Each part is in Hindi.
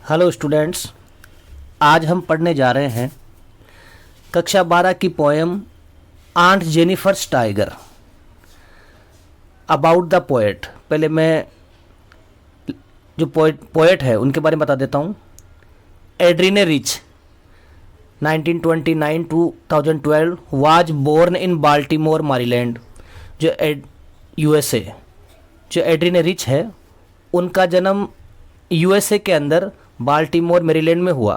हेलो स्टूडेंट्स, आज हम पढ़ने जा रहे हैं कक्षा 12 की पोएम आंट जेनिफर स्टाइगर अबाउट द पोएट। पहले मैं जो पोएट है उनके बारे में बता देता हूँ। Adrienne Rich 1929 to 2012 was born in Baltimore Maryland. जो यूएसए, जो एड्रीने रिच है उनका जन्म यूएसए के अंदर बाल्टीमोर मैरीलैंड में हुआ।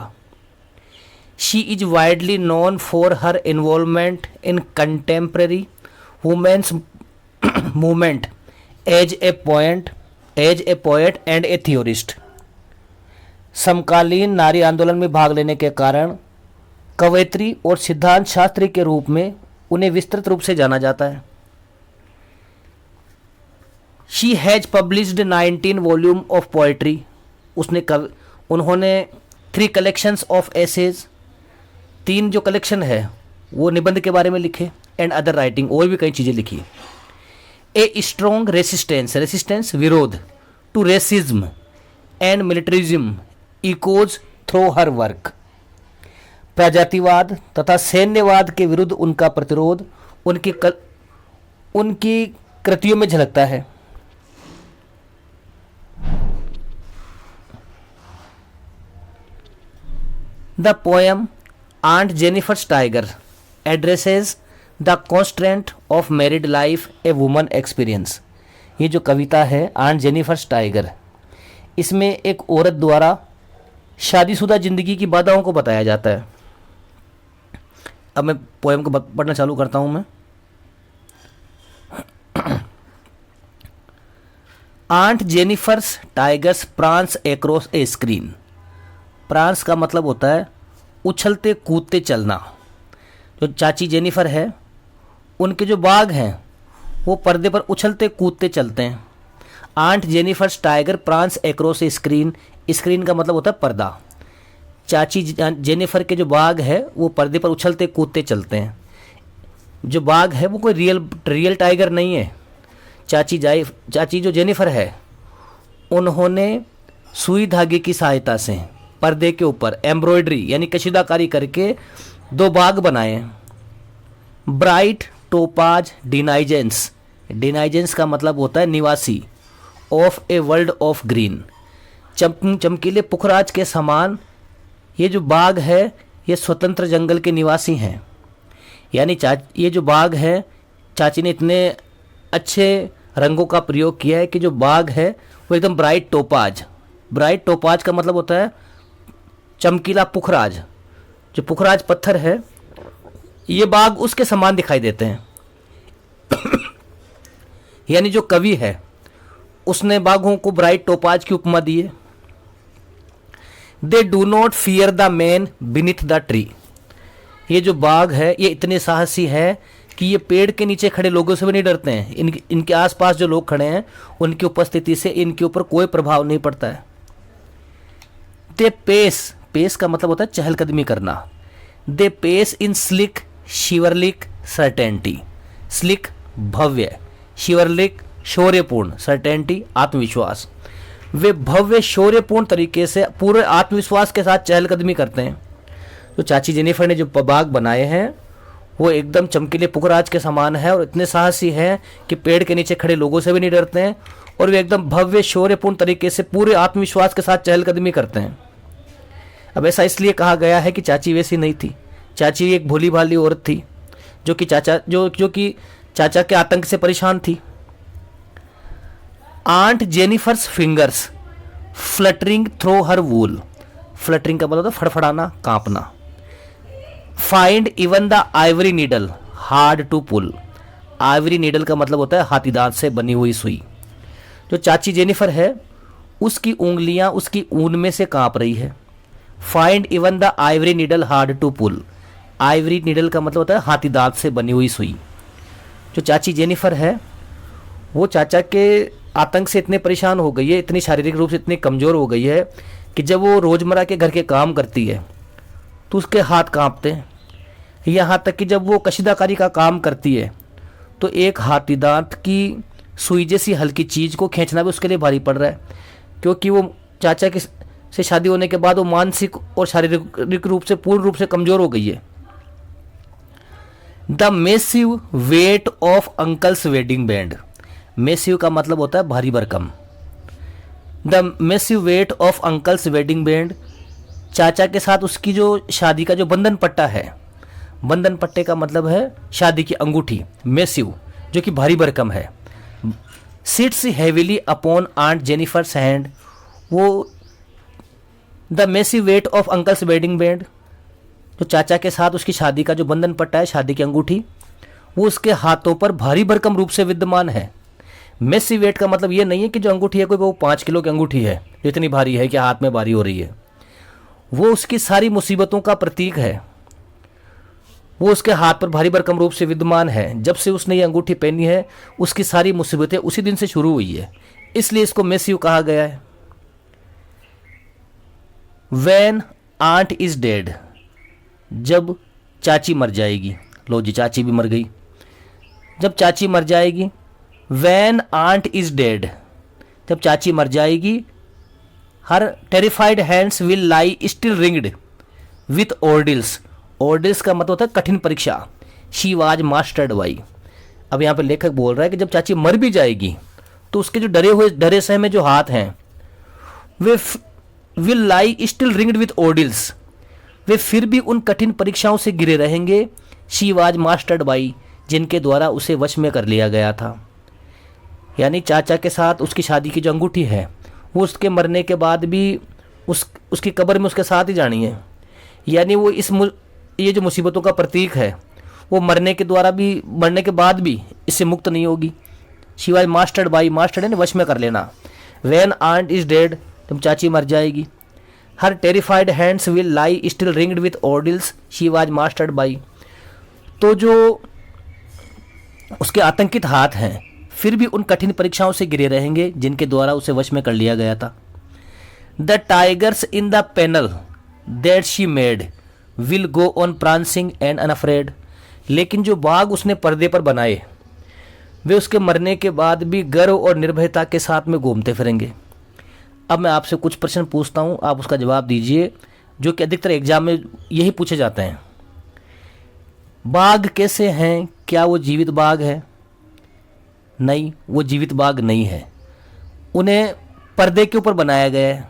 She is widely known for her involvement in contemporary women's movement as a poet and a theorist. समकालीन नारी आंदोलन में भाग लेने के कारण कवयित्री और सिद्धांत शास्त्री के रूप में उन्हें विस्तृत रूप से जाना जाता है। She has published 19 volume of poetry. उन्होंने 3 कलेक्शंस ऑफ एसेज, 3 जो कलेक्शन है वो निबंध के बारे में लिखे, एंड अदर राइटिंग, और भी कई चीज़ें लिखी। ए स्ट्रॉन्ग रेसिस्टेंस विरोध to racism and militarism echoes through her work. प्रजातिवाद तथा सैन्यवाद के विरुद्ध उनका प्रतिरोध उनकी कृतियों में झलकता है। The poem Aunt Jennifer Steiger addresses the constraint of married life a woman experience। ये जो कविता है आंट जेनिफर स्टाइगर, इसमें एक औरत द्वारा शादीशुदा जिंदगी की बाधाओं को बताया जाता है। अब मैं पोएम को पढ़ना चालू करता हूँ। मैं Aunt Jennifer tigers prance across a screen. Prance का मतलब होता है उछलते कूदते चलना। जो चाची जेनिफर है उनके जो बाग हैं वो पर्दे पर उछलते कूदते चलते हैं। Aunt Jennifer tiger prance across a screen. Screen का मतलब होता है पर्दा। चाची जेनिफर के जो बाग है वो पर्दे पर उछलते कूदते चलते हैं। जो बाग है वो कोई रियल टाइगर नहीं है। चाची जो जेनिफर है उन्होंने सुई धागे की सहायता से पर्दे के ऊपर एम्ब्रॉयडरी यानी कशीदाकारी करके 2 बाग बनाए। ब्राइट टोपाज डिनाइजेंस का मतलब होता है निवासी, of a world of green. चमकीले पुखराज के समान ये जो बाग है ये स्वतंत्र जंगल के निवासी हैं। यानी ये जो बाग है, चाची ने इतने अच्छे रंगों का प्रयोग किया है कि जो बाग है वो एकदम ब्राइट टोपाज का मतलब होता है चमकीला पुखराज। जो पुखराज पत्थर है ये बाग उसके समान दिखाई देते हैं। यानी जो कवि है उसने बागों को ब्राइट टोपाज की उपमा दी है। They do not fear the man beneath the tree. ये जो बाग है ये इतने साहसी है कि ये पेड़ के नीचे खड़े लोगों से भी नहीं डरते हैं। इनके आसपास जो लोग खड़े हैं उनकी उपस्थिति से इनके ऊपर कोई प्रभाव नहीं पड़ता है। दे पेस का मतलब होता है चहलकदमी करना। They pace in sleek chivalric certainty. Sleek भव्य, शिवरलिक शौर्यपूर्ण, सर्टेनिटी आत्मविश्वास। वे भव्य शौर्यपूर्ण तरीके से पूरे आत्मविश्वास के साथ चहलकदमी करते हैं। तो चाची जेनिफर ने जो बाग बनाए हैं वो एकदम चमकीले पुखराज के समान है और इतने साहसी हैं कि पेड़ के नीचे खड़े लोगों से भी नहीं डरते हैं, और वे एकदम भव्य शौर्यपूर्ण तरीके से पूरे आत्मविश्वास के साथ चहलकदमी करते हैं। अब ऐसा इसलिए कहा गया है कि चाची वैसी नहीं थी। चाची एक भोली भाली औरत थी जो कि चाचा के आतंक से परेशान थी। Aunt Jennifer's fingers fluttering through her wool. Fluttering का मतलब फड़फड़ाना, कांपना। Find even the ivory needle hard to pull. Ivory needle का मतलब होता है हाथी दांत से बनी हुई सुई। जो चाची जेनिफर है उसकी उंगलियां उसकी ऊन में से कांप रही है। Find even the ivory needle hard to pull. Ivory needle का मतलब होता है हाथी दांत से बनी हुई सुई। जो चाची जेनिफर है वो चाचा के आतंक से इतने परेशान हो गई है, इतनी शारीरिक रूप से इतनी कमज़ोर हो गई है कि जब वो रोज़मर्रा के घर के काम करती है तो उसके हाथ कांपते हैं। यहाँ तक कि जब वो कशीदाकारी का काम करती है तो एक हाथी दांत की सुई जैसी हल्की चीज़ को खींचना भी उसके लिए भारी पड़ रहा है, क्योंकि वो चाचा के से शादी होने के बाद वो मानसिक और शारीरिक रूप से पूर्ण रूप से कमजोर हो गई है। The massive weight of uncle's wedding band. Massive का मतलब होता है भारी भरकम। The massive weight of uncle's wedding band, चाचा के साथ उसकी जो शादी का जो बंधन पट्टा है, बंधन पट्टे का मतलब है शादी की अंगूठी, मेसिव जो कि भारी भरकम है। Sits heavily upon aunt Jennifer's hand. वो the massive weight of uncle's wedding band, जो चाचा के साथ उसकी शादी का जो बंधन पट्टा है, शादी की अंगूठी, वो उसके हाथों पर भारी भरकम रूप से विद्यमान है। मेसिव वेट का मतलब ये नहीं है कि जो अंगूठी है कोई वो 5 किलो की अंगूठी है जो इतनी भारी है कि हाथ में भारी हो रही है। वो उसकी सारी मुसीबतों का प्रतीक है। वो उसके हाथ पर भारी भरकम रूप से विद्यमान है। जब से उसने ये अंगूठी पहनी है उसकी सारी मुसीबतें उसी दिन से शुरू हुई है, इसलिए इसको मेसिव कहा गया है। When aunt is dead, जब चाची मर जाएगी। लो जी, चाची भी मर गई। जब चाची मर जाएगी, When aunt is dead, जब चाची मर जाएगी, her terrified hands will lie still ringed with ordeals। ordeals का मतलब होता है कठिन परीक्षा। She was mastered by। अब यहाँ पे लेखक बोल रहा है कि जब चाची मर भी जाएगी तो उसके जो डरे सहमे जो हाथ हैं वे will lie still ringed with ordeals, वे फिर भी उन कठिन परीक्षाओं से घिरे रहेंगे। शी वाज मास्टर्ड बाई, जिनके द्वारा उसे वश में कर लिया गया था। यानी चाचा के साथ उसकी शादी की जो अंगूठी है वो उसके मरने के बाद भी उसकी कब्र में उसके साथ ही जानी है। यानी वो ये जो मुसीबतों का प्रतीक है वो मरने के बाद भी इससे मुक्त नहीं होगी। She was mastered by, mastered है वश में कर लेना। व्हेन आंट इज डेड, जब चाची मर जाएगी। हर terrified hands will lie still ringed with ordeals, she was mastered by, तो जो उसके आतंकित हाथ हैं फिर भी उन कठिन परीक्षाओं से घिरे रहेंगे जिनके द्वारा उसे वश में कर लिया गया था। The tigers in the panel that she made will go on prancing and unafraid. लेकिन जो बाघ उसने पर्दे पर बनाए वे उसके मरने के बाद भी गर्व और निर्भयता के साथ में घूमते फिरेंगे। अब मैं आपसे कुछ प्रश्न पूछता हूँ, आप उसका जवाब दीजिए, जो कि अधिकतर एग्जाम में यही पूछे जाते हैं। बाघ कैसे हैं? क्या वो जीवित बाघ है? नहीं, वो जीवित बाघ नहीं है, उन्हें पर्दे के ऊपर बनाया गया है।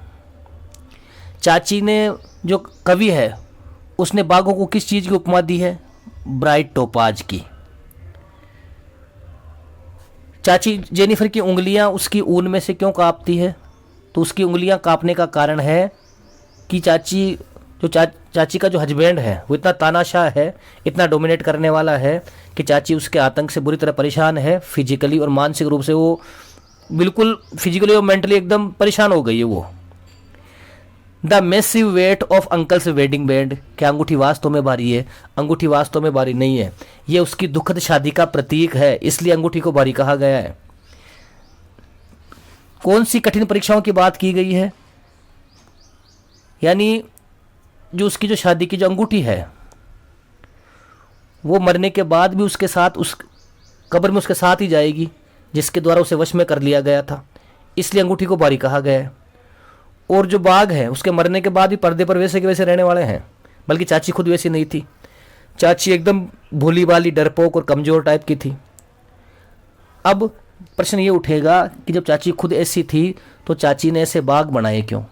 चाची ने, जो कवि है, उसने बाघों को किस चीज़ की उपमा दी है? ब्राइट टोपाज की। चाची जेनिफर की उंगलियां उसकी ऊन में से क्यों कांपती है? तो उसकी उंगलियां कांपने का कारण है कि चाची का जो हस्बैंड है वो इतना तानाशाह है, इतना डोमिनेट करने वाला है कि चाची उसके आतंक से बुरी तरह परेशान है। फिजिकली और मानसिक रूप से वो बिल्कुल फिजिकली और मेंटली एकदम परेशान हो गई है वो। The massive weight of uncle's wedding band. क्या अंगूठी वास्तव में भारी है? अंगूठी वास्तव में भारी नहीं है, ये उसकी दुखद शादी का प्रतीक है, इसलिए अंगूठी को भारी कहा गया है। कौन सी कठिन परीक्षाओं की बात की गई है? यानी जो उसकी जो शादी की जो अंगूठी है वो मरने के बाद भी उसके साथ, उस कब्र में उसके साथ ही जाएगी, जिसके द्वारा उसे वश में कर लिया गया था, इसलिए अंगूठी को भारी कहा गया है। और जो बाघ है उसके मरने के बाद भी पर्दे पर वैसे के वैसे रहने वाले हैं, बल्कि चाची खुद वैसी नहीं थी। चाची एकदम भोली भाली, डरपोक और कमज़ोर टाइप की थी। अब प्रश्न ये उठेगा कि जब चाची खुद ऐसी थी तो चाची ने ऐसे बाघ बनाए क्यों?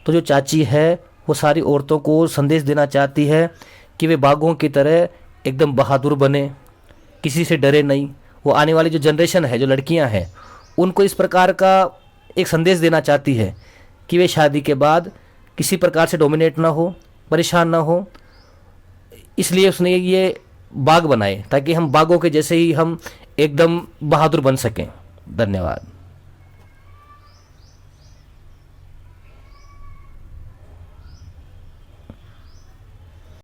तो जो चाची है वो सारी औरतों को संदेश देना चाहती है कि वे बाघों की तरह एकदम बहादुर बने, किसी से डरे नहीं। वो आने वाली जो जनरेशन है, जो लड़कियां हैं, उनको इस प्रकार का एक संदेश देना चाहती है कि वे शादी के बाद किसी प्रकार से डोमिनेट ना हो, परेशान ना हो। इसलिए उसने ये बाघ बनाए ताकि हम बाघों के जैसे ही हम एकदम बहादुर बन सकें। धन्यवाद।